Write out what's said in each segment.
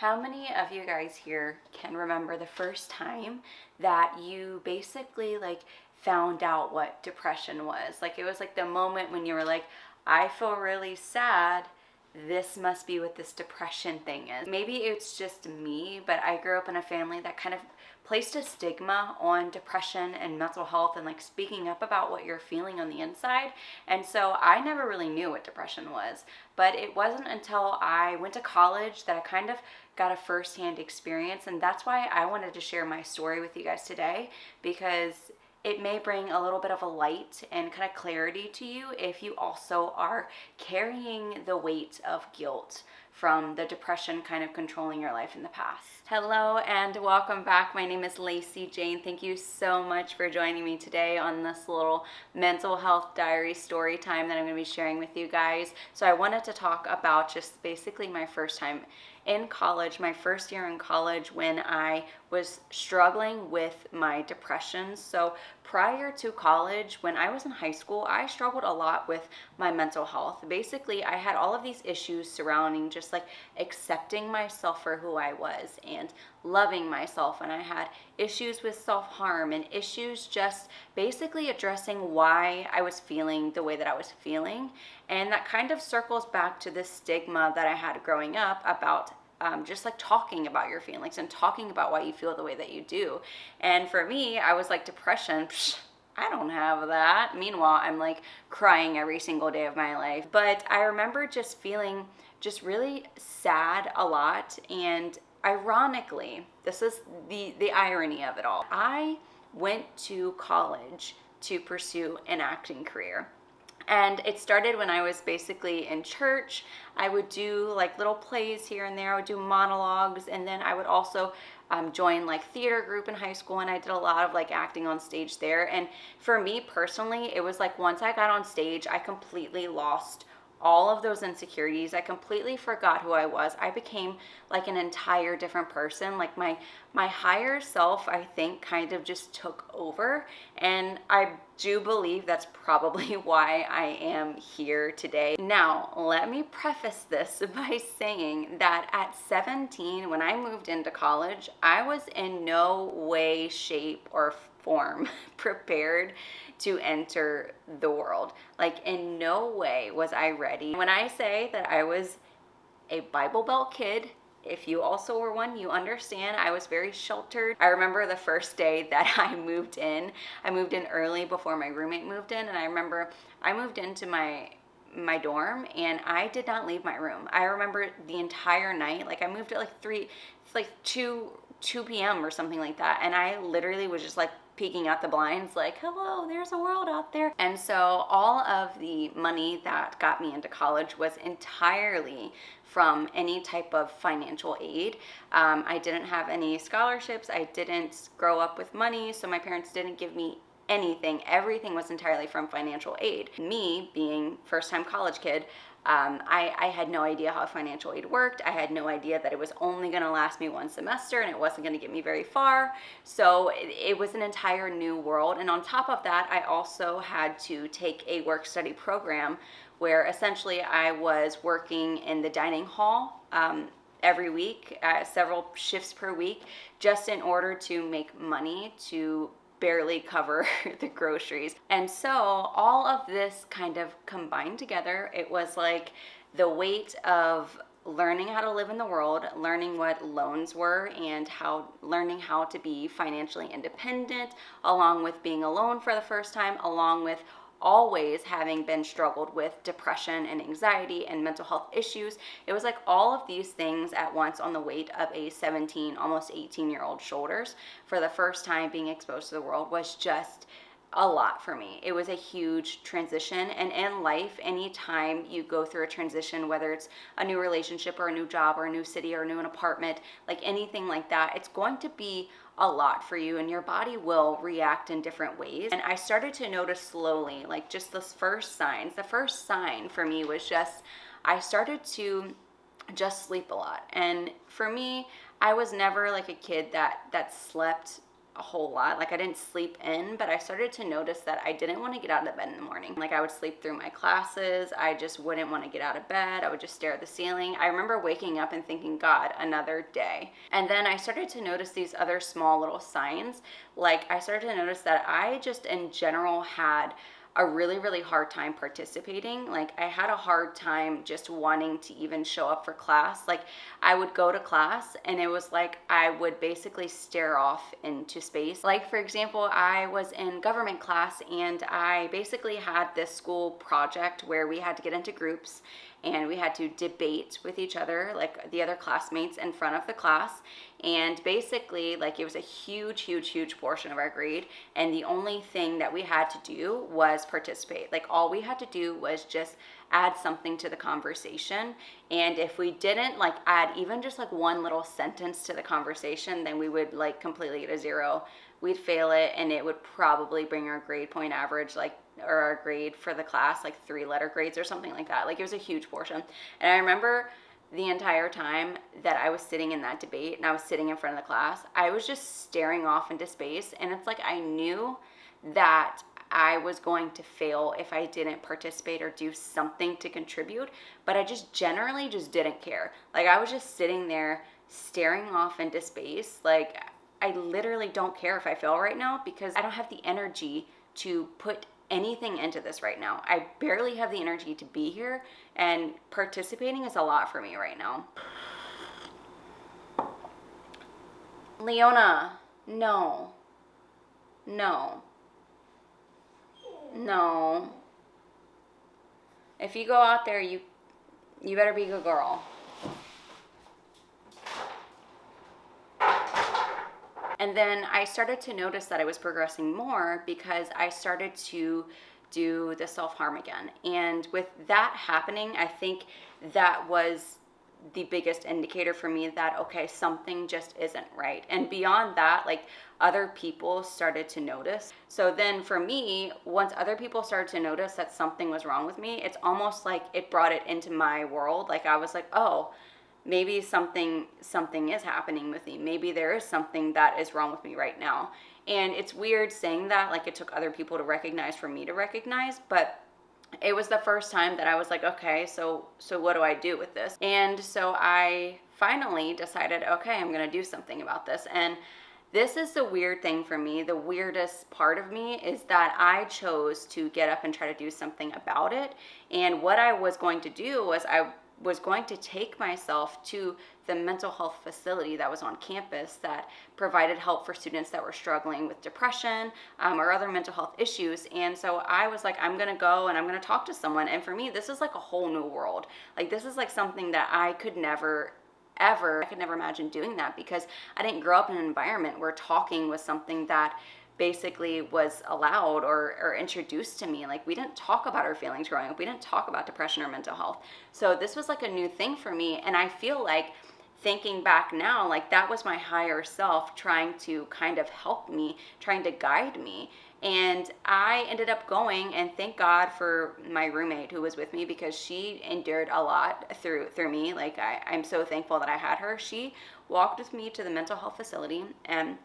How many of you guys here can remember the first time that you basically found out what depression was? Like it was like the moment when you were like, I feel really sad. This must be what this depression thing is. Maybe it's just me, but I grew up in a family that kind of placed a stigma on depression and mental health and like speaking up about what you're feeling on the inside. And so I never really knew what depression was, but it wasn't until I went to college that I kind of got a firsthand experience. And that's why I wanted to share my story with you guys today, because it may bring a little bit of a light and kind of clarity to you if you also are carrying the weight of guilt from the depression kind of controlling your life in the past. Hello and welcome back. My name is Lacey Jane. Thank you so much for joining me today on this little mental health diary story time that I'm going to be sharing with you guys. So I wanted to talk about just basically my first time in college, my first year in college, when I was struggling with my depression. So prior to college, when I was in high school, I struggled a lot with my mental health. Basically, I had all of these issues surrounding just like accepting myself for who I was and loving myself. And I had issues with self-harm and issues just basically addressing why I was feeling the way that I was feeling. And that kind of circles back to the stigma that I had growing up about just like talking about your feelings and talking about why you feel the way that you do. And for me, I was like, depression, I don't have that. Meanwhile, I'm like crying every single day of my life. But I remember just feeling just really sad a lot. And ironically, this is the irony of it all. I went to college to pursue an acting career. And it started when I was basically in church. I would do like little plays here and there. I would do monologues, and then I would also join like theater group in high school, and I did a lot of like acting on stage there. And for me personally, it was like once I got on stage, I completely lost all of those insecurities. I completely forgot who I was. I became like an entire different person. Like my higher self, I think, kind of just took over. And I do believe that's probably why I am here today. Now, let me preface this by saying that at 17, when I moved into college, I was in no way, shape, or form prepared to enter the world. Like in no way was I ready. When I say that I was a Bible Belt kid, if you also were one, you understand I was very sheltered. I remember the first day that I moved in early before my roommate moved in, and I remember I moved into my dorm and I did not leave my room. I remember the entire night, like I moved at like 2 p.m. or something like that, and I literally was just like peeking out the blinds like, hello, there's a world out there. And so all of the money that got me into college was entirely from any type of financial aid. I didn't have any scholarships. I didn't grow up with money, so my parents didn't give me anything. Everything was entirely from financial aid. Me being first-time college kid, I had no idea how financial aid worked. I had no idea that it was only going to last me one semester and it wasn't going to get me very far. So it was an entire new world. And on top of that, I also had to take a work-study program where essentially I was working in the dining hall every week, several shifts per week, just in order to make money to barely cover the groceries. And so all of this kind of combined together, it was like the weight of learning how to live in the world, learning what loans were, and learning how to be financially independent, along with being alone for the first time, along with always having been struggled with depression and anxiety and mental health issues. It was like all of these things at once on the weight of a 17, almost 18-year-old shoulders. For the first time being exposed to the world was just a lot for me. It was a huge transition. And in life, anytime you go through a transition, whether it's a new relationship or a new job or a new city or a new apartment, like anything like that, it's going to be a lot for you, and your body will react in different ways. And I started to notice slowly, like just those first signs. The first sign for me was just, I started to just sleep a lot. And for me, I was never like a kid that slept a whole lot. Like I didn't sleep in, but I started to notice that I didn't want to get out of bed in the morning. Like I would sleep through my classes. I just wouldn't want to get out of bed. I would just stare at the ceiling. I remember waking up and thinking, God, another day. And then I started to notice these other small little signs. Like I started to notice that I just in general had a really, really hard time participating. Like I had a hard time just wanting to even show up for class. Like I would go to class and it was like I would basically stare off into space. Like for example, I was in government class and I basically had this school project where we had to get into groups and we had to debate with each other, like the other classmates in front of the class. And basically, like it was a huge, huge, huge portion of our grade. And the only thing that we had to do was participate. Like all we had to do was just add something to the conversation. And if we didn't like add even just like one little sentence to the conversation, then we would like completely get a 0. We'd fail it and it would probably bring our grade point average like or our grade for the class like 3-letter grades or something like that. Like it was a huge portion. And I remember the entire time that I was sitting in that debate and I was sitting in front of the class, I was just staring off into space. And it's like I knew that I was going to fail if I didn't participate or do something to contribute, but I just generally just didn't care. Like I was just sitting there staring off into space. Like I literally don't care if I fail right now because I don't have the energy to put anything into this right now. I barely have the energy to be here, and participating is a lot for me right now. Leona, no. No. No. If you go out there, you better be a good girl. And then I started to notice that I was progressing more because I started to do the self-harm again. And with that happening, I think that was the biggest indicator for me that, okay, something just isn't right. And beyond that, like other people started to notice. So then for me, once other people started to notice that something was wrong with me, it's almost like it brought it into my world. Like I was like, oh, maybe something is happening with me. Maybe there is something that is wrong with me right now. And it's weird saying that, like it took other people to recognize for me to recognize, but it was the first time that I was like, okay, so what do I do with this? And so I finally decided, okay, I'm going to do something about this. And this is the weird thing for me. The weirdest part of me is that I chose to get up and try to do something about it. And what I was going to do was I was going to take myself to the mental health facility that was on campus that provided help for students that were struggling with depression or other mental health issues. And so I was like, I'm gonna go and I'm gonna talk to someone. And for me, this is like a whole new world. Like this is like something that I could never imagine doing that because I didn't grow up in an environment where talking was something that basically was allowed or introduced to me. Like we didn't talk about our feelings growing up. We didn't talk about depression or mental health. So this was like a new thing for me. And I feel like thinking back now, like that was my higher self trying to kind of help me, trying to guide me. And I ended up going, and thank God for my roommate who was with me because she endured a lot through me. Like I'm so thankful that I had her. She walked with me to the mental health facility, and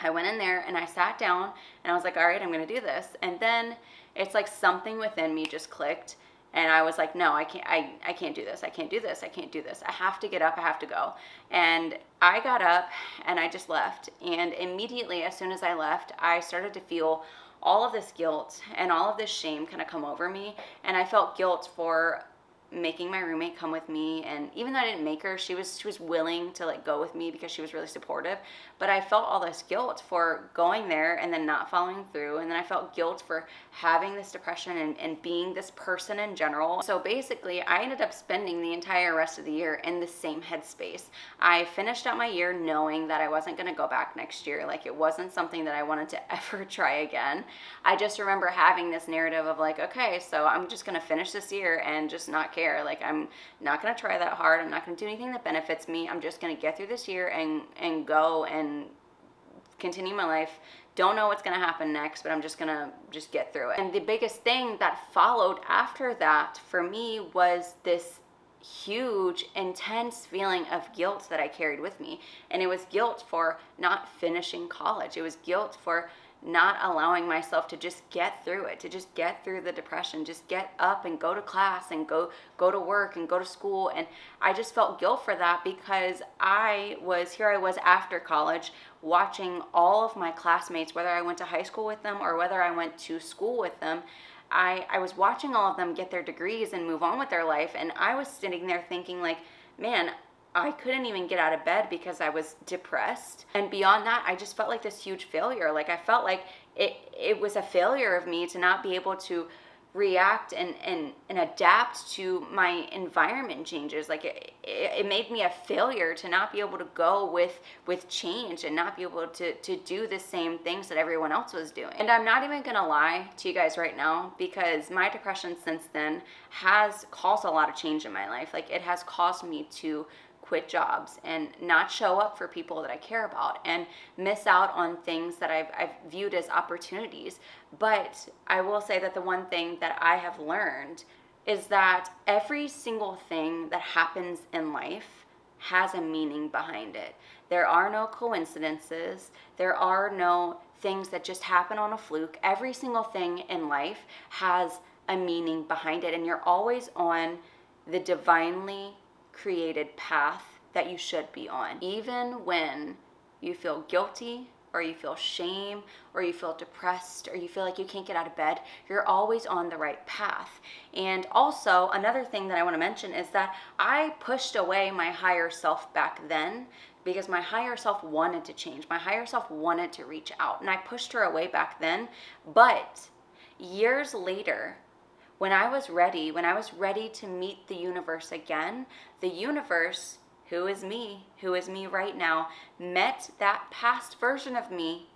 I went in there and I sat down and I was like, all right, I'm going to do this. And then it's like something within me just clicked. And I was like, no, I can't do this. I can't do this. I can't do this. I have to get up. I have to go. And I got up and I just left. And immediately, as soon as I left, I started to feel all of this guilt and all of this shame kind of come over me. And I felt guilt for making my roommate come with me. And even though I didn't make her, she was willing to like go with me because she was really supportive. But I felt all this guilt for going there and then not following through. And then I felt guilt for having this depression and being this person in general. So basically I ended up spending the entire rest of the year in the same headspace. I finished out my year knowing that I wasn't going to go back next year. Like it wasn't something that I wanted to ever try again. I just remember having this narrative of like, okay, so I'm just going to finish this year and just not care. Like I'm not going to try that hard. I'm not going to do anything that benefits me. I'm just going to get through this year and go and continue my life. Don't know what's going to happen next, but I'm just going to just get through it. And the biggest thing that followed after that for me was this huge, intense feeling of guilt that I carried with me. And it was guilt for not finishing college. It was guilt for not allowing myself to just get through it, to just get through the depression, just get up and go to class and go to work and go to school. And I just felt guilt for that because I was after college watching all of my classmates, whether I went to high school with them or whether I went to school with them. I was watching all of them get their degrees and move on with their life, and I was sitting there thinking like, man, I couldn't even get out of bed because I was depressed. And beyond that, I just felt like this huge failure. Like I felt like it was a failure of me to not be able to react and adapt to my environment changes. Like it made me a failure to not be able to go with change and not be able to do the same things that everyone else was doing. And I'm not even gonna lie to you guys right now, because my depression since then has caused a lot of change in my life. Like it has caused me to quit jobs and not show up for people that I care about and miss out on things that I've viewed as opportunities. But I will say that the one thing that I have learned is that every single thing that happens in life has a meaning behind it. There are no coincidences. There are no things that just happen on a fluke. Every single thing in life has a meaning behind it, and you're always on the divinely created path that you should be on. Even when you feel guilty or you feel shame or you feel depressed or you feel like you can't get out of bed, you're always on the right path. And also another thing that I want to mention is that I pushed away my higher self back then because my higher self wanted to change. My higher self wanted to reach out, and I pushed her away back then. But years later, when I was ready to meet the universe again, the universe, who is me right now, met that past version of me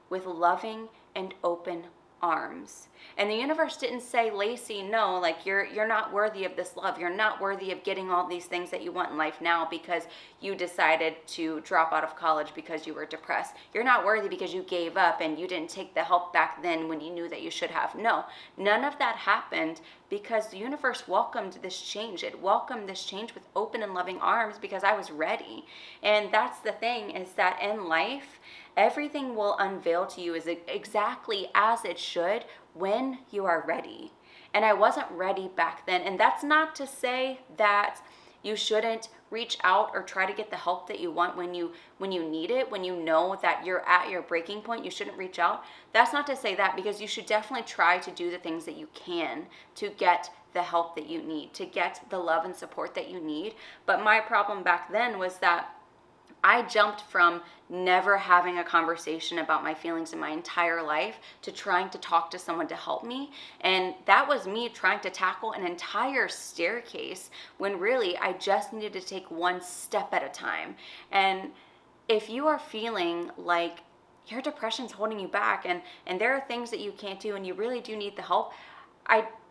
with loving and open arms. And the universe didn't say, Lacey, no, like you're not worthy of this love. You're not worthy of getting all these things that you want in life now because you decided to drop out of college because you were depressed. You're not worthy because you gave up and you didn't take the help back then when you knew that you should have. No, none of that happened because the universe welcomed this change. It welcomed this change with open and loving arms because I was ready. And that's the thing, is that in life, everything will unveil to you exactly as it should when you are ready. And I wasn't ready back then. And that's not to say that you shouldn't reach out or try to get the help that you want when you need it, when you know that you're at your breaking point. You shouldn't reach out. That's not to say that, because you should definitely try to do the things that you can to get the help that you need, to get the love and support that you need. But my problem back then was that I jumped from never having a conversation about my feelings in my entire life to trying to talk to someone to help me. And that was me trying to tackle an entire staircase when really I just needed to take one step at a time. And if you are feeling like your depression's holding you back and there are things that you can't do and you really do need the help,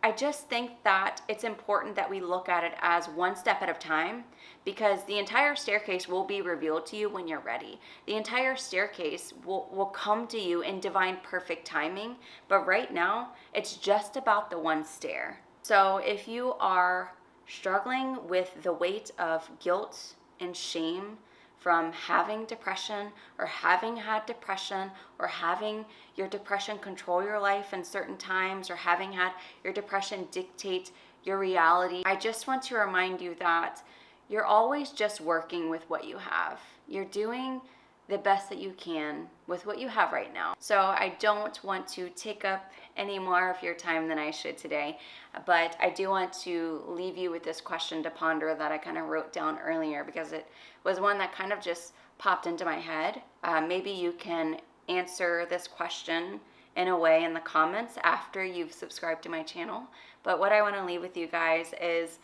I just think that it's important that we look at it as one step at a time, because the entire staircase will be revealed to you when you're ready. The entire staircase will come to you in divine perfect timing, but right now it's just about the one stair. So if you are struggling with the weight of guilt and shame from having depression or having had depression or having your depression control your life in certain times or having had your depression dictate your reality, I just want to remind you that you're always just working with what you have. You're doing the best that you can with what you have right now. So I don't want to take up any more of your time than I should today, but I do want to leave you with this question to ponder that I kind of wrote down earlier, because it was one that kind of just popped into my head. Maybe you can answer this question in a way in the comments after you've subscribed to my channel. But what I want to leave with you guys is,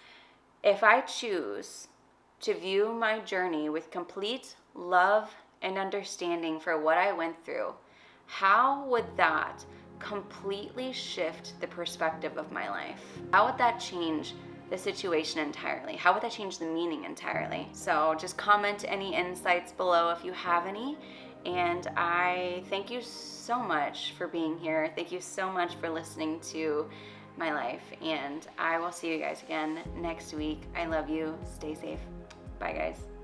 if I choose to view my journey with complete love and understanding for what I went through, how would that completely shift the perspective of my life? How would that change the situation entirely? How would that change the meaning entirely? So just comment any insights below if you have any. And I thank you so much for being here. Thank you so much for listening to my life. And I will see you guys again next week. I love you. Stay safe. Bye, guys.